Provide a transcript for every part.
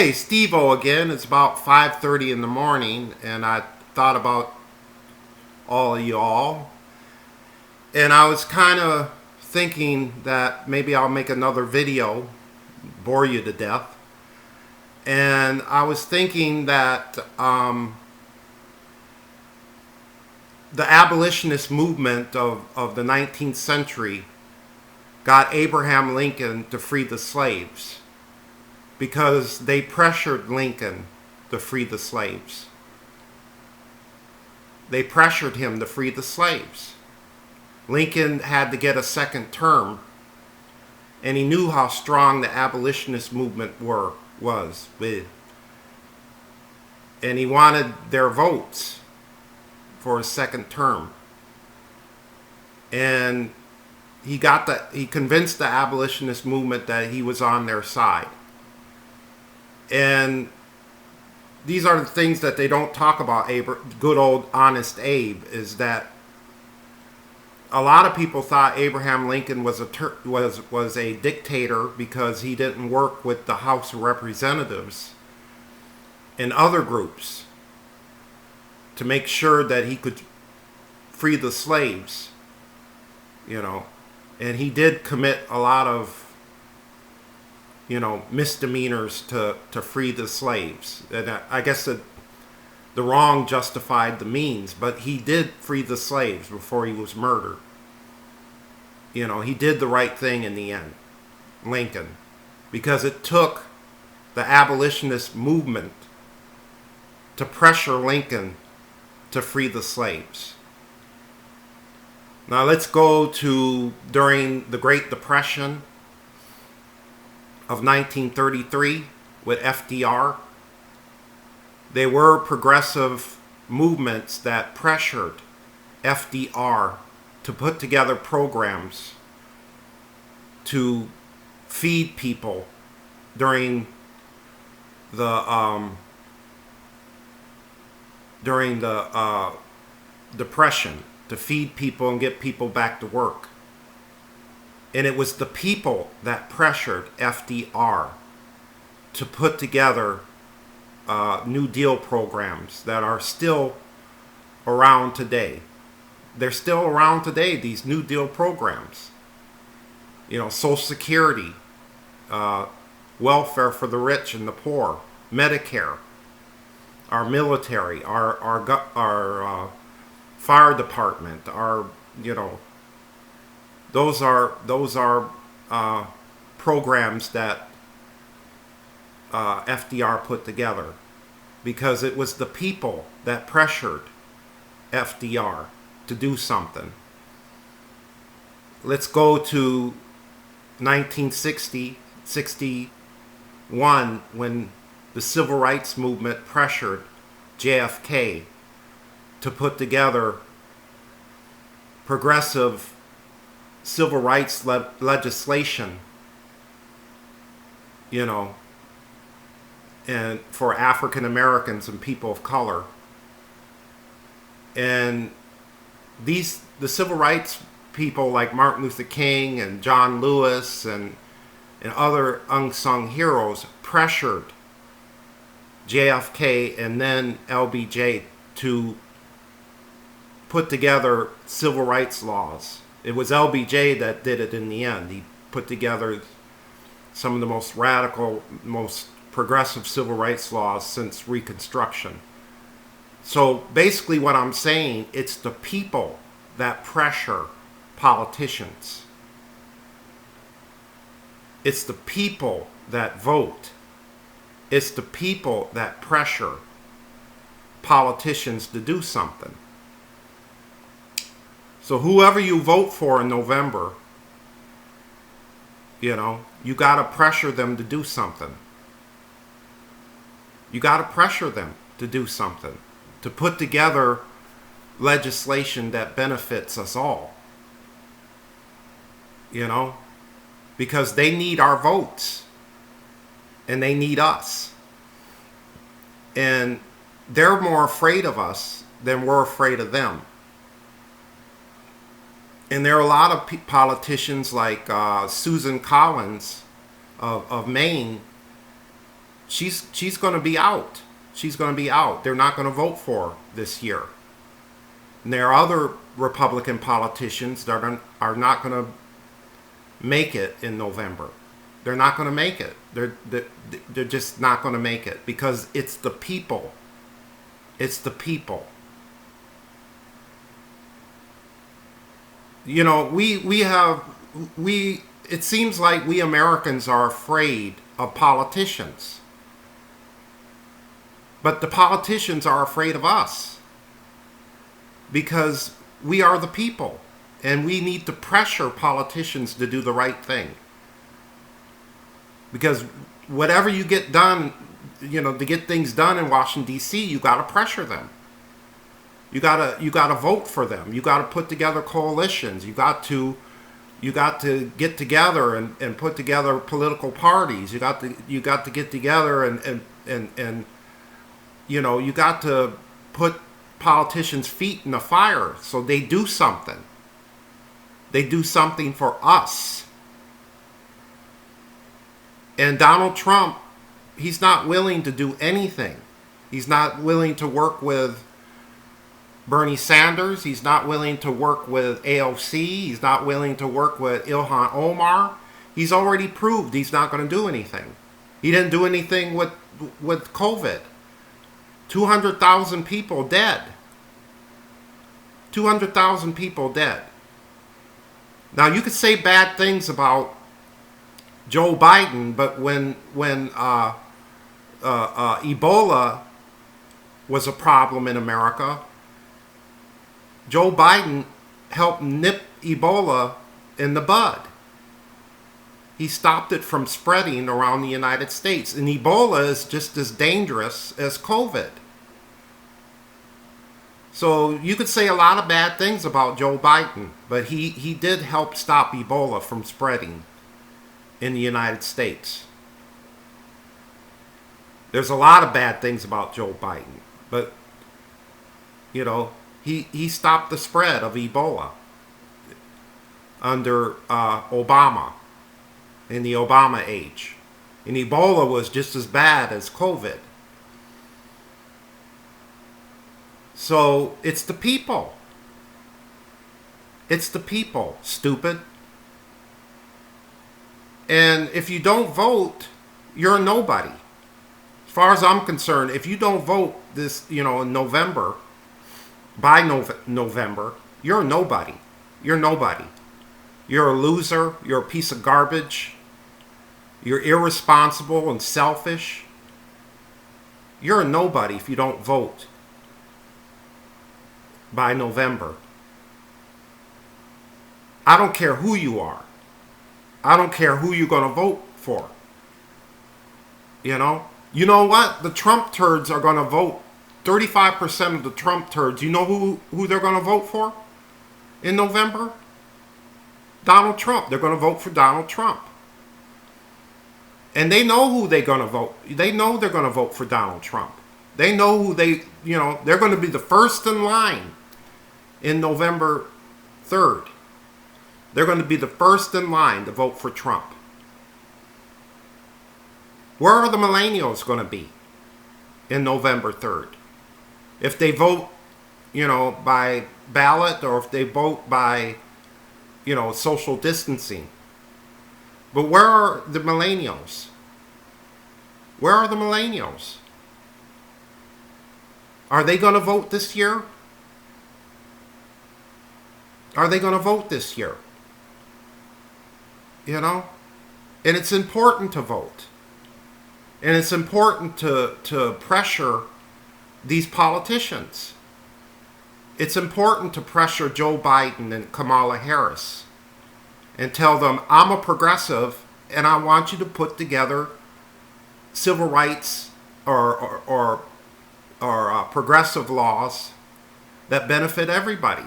Hey, Stevo again. It's about 5:30 in the morning, and I thought about all of y'all, and I was kind of thinking that maybe I'll make another video, bore you to death. And I was thinking that the abolitionist movement of the 19th century got Abraham Lincoln to free the slaves because they pressured Lincoln to free the slaves. They pressured him to free the slaves. Lincoln had to get a second term, and he knew how strong the abolitionist movement was, and he wanted their votes for his second term. And he convinced the abolitionist movement that he was on their side. And these are the things that they don't talk about. Good old honest Abe, is that a lot of people thought Abraham Lincoln was a dictator because he didn't work with the House of Representatives and other groups to make sure that he could free the slaves, and he did commit a lot of misdemeanors to free the slaves. And I guess the wrong justified the means, but he did free the slaves before he was murdered. He did the right thing in the end, Lincoln, because it took the abolitionist movement to pressure Lincoln to free the slaves. Now let's go to during the Great Depression of 1933 with FDR. There were progressive movements that pressured FDR to put together programs to feed people during the Depression, to feed people and get people back to work. And it was the people that pressured FDR to put together New Deal programs that are still around today. They're still around today, these New Deal programs. Social Security, welfare for the rich and the poor, Medicare, our military, our fire department, our those are programs that FDR put together because it was the people that pressured FDR to do something. Let's go to 1960, 61, when the Civil Rights Movement pressured JFK to put together progressive civil rights legislation, and for African Americans and people of color. And the civil rights people like Martin Luther King and John Lewis and other unsung heroes pressured JFK and then LBJ to put together civil rights laws. It was LBJ that did it in the end. He put together some of the most radical, most progressive civil rights laws since Reconstruction. So basically what I'm saying, it's the people that pressure politicians. It's the people that vote. It's the people that pressure politicians to do something. So whoever you vote for in November, you got to pressure them to do something. You got to pressure them to do something, to put together legislation that benefits us all. Because they need our votes and they need us. And they're more afraid of us than we're afraid of them. And there are a lot of politicians like Susan Collins of Maine. she's going to be out. She's going to be out. They're not going to vote for her this year. And there are other Republican politicians that are not going to make it in November. They're not going to make it. They're just not going to make it because it's the people. It's the people. You know, it seems like we Americans are afraid of politicians. But the politicians are afraid of us. Because we are the people. And we need to pressure politicians to do the right thing. Because whatever you get done, you know, to get things done in Washington, D.C., you got to pressure them. You gotta vote for them. You got to put together coalitions. You got to get together and put together political parties. You got to get together and you know, you got to put politicians' feet in the fire so they do something. They do something for us. And Donald Trump, he's not willing to do anything. He's not willing to work with Bernie Sanders. He's not willing to work with AOC. He's not willing to work with Ilhan Omar. He's already proved he's not going to do anything. He didn't do anything with COVID. 200,000 people dead. 200,000 people dead. Now you could say bad things about Joe Biden, but when Ebola was a problem in America, Joe Biden helped nip Ebola in the bud. He stopped it from spreading around the United States. And Ebola is just as dangerous as COVID. So you could say a lot of bad things about Joe Biden, but he did help stop Ebola from spreading in the United States. There's a lot of bad things about Joe Biden, but, you know, he stopped the spread of Ebola under Obama, in the Obama age. And Ebola was just as bad as COVID. So it's the people. It's the people, stupid. And if you don't vote, you're a nobody. As far as I'm concerned, if you don't vote this, you know, in November, by November, you're a nobody. You're nobody. You're a loser. You're a piece of garbage. You're irresponsible and selfish. You're a nobody if you don't vote by November. I don't care who you are. I don't care who you're going to vote for. You know? You know what? The Trump turds are going to vote. 35% of the Trump turds, you know who they're going to vote for in November? Donald Trump. They're going to vote for Donald Trump. And they know who they're going to vote. They know they're going to vote for Donald Trump. They know who they, you know, they're going to be the first in line in November 3rd. They're going to be the first in line to vote for Trump. Where are the millennials going to be in November 3rd? If they vote, you know, by ballot or if they vote by, you know, social distancing. But where are the millennials? Where are the millennials? Are they going to vote this year? Are they going to vote this year? You know? And it's important to vote. And it's important to pressure these politicians. It's important to pressure Joe Biden and Kamala Harris and tell them, I'm a progressive and I want you to put together civil rights or progressive laws that benefit everybody.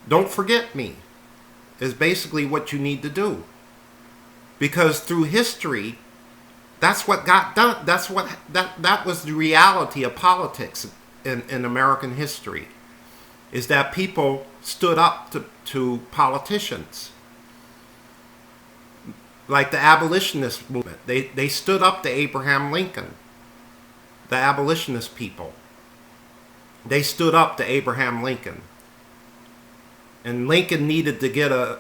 Don't forget me is basically what you need to do. Because through history, that's what got done. That was the reality of politics in American history, is that people stood up to politicians. Like the abolitionist movement. They stood up to Abraham Lincoln. The abolitionist people. They stood up to Abraham Lincoln. And Lincoln needed to get a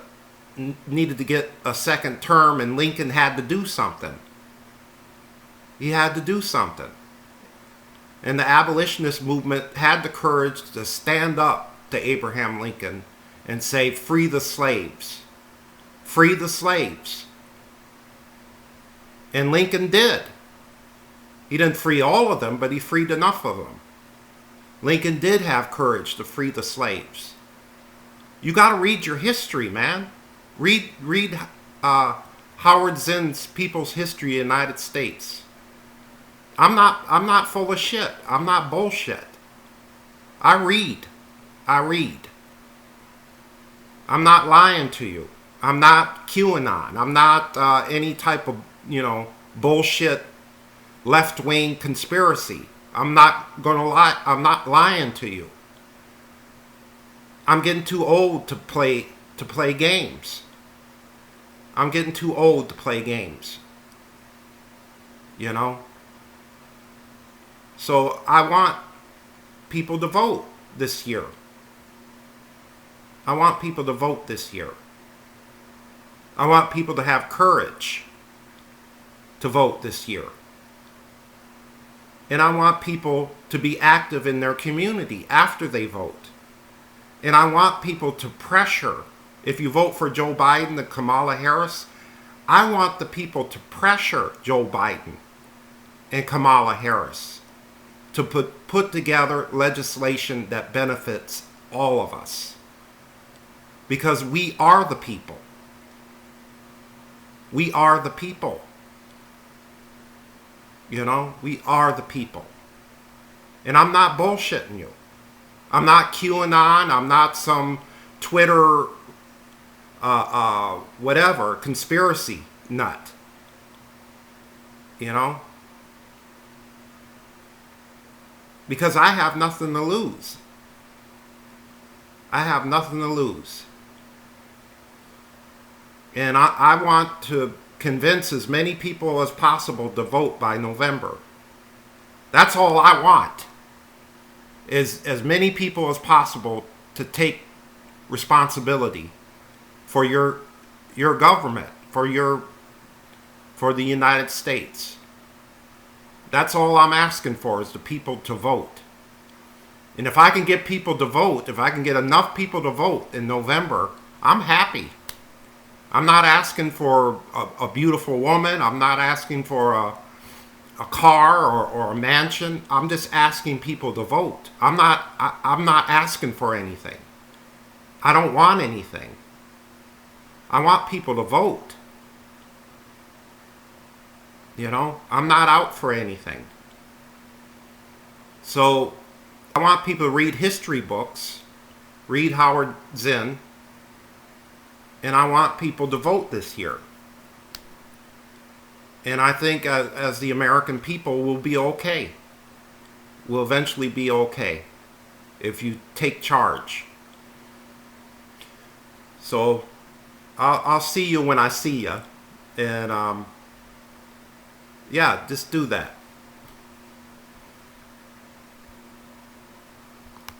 second term, and Lincoln had to do something. He had to do something. And the abolitionist movement had the courage to stand up to Abraham Lincoln and say, free the slaves. Free the slaves. And Lincoln did. He didn't free all of them, but he freed enough of them. Lincoln did have courage to free the slaves. You got to read your history, man. Read Howard Zinn's People's History of the United States. I'm not full of shit. I'm not bullshit. I read. I'm not lying to you. I'm not QAnon. I'm not any type of, bullshit left-wing conspiracy. I'm not gonna lie. I'm not lying to you. I'm getting too old to play games. I'm getting too old to play games. So I want people to vote this year. I want people to vote this year. I want people to have courage to vote this year. And I want people to be active in their community after they vote. And I want people to pressure. If you vote for Joe Biden and Kamala Harris, I want the people to pressure Joe Biden and Kamala Harris to put together legislation that benefits all of us. Because we are the people. We are the people. We are the people. And I'm not bullshitting you. I'm not QAnon. I'm not some Twitter, whatever, conspiracy nut. Because I have nothing to lose. I have nothing to lose. And I want to convince as many people as possible to vote by November. That's all I want. Is as many people as possible to take responsibility for your government, for the United States. That's all I'm asking for, is the people to vote. And if I can get people to vote, if I can get enough people to vote in November, I'm happy. I'm not asking for a beautiful woman. I'm not asking for a car or a mansion. I'm just asking people to vote. I'm not asking for anything. I don't want anything. I want people to vote. I'm not out for anything. So I want people to read history books, read Howard Zinn, and I want people to vote this year. And I think as the American people, we'll be okay. We'll eventually be okay if you take charge. So I'll see you when I see you. And yeah, just do that.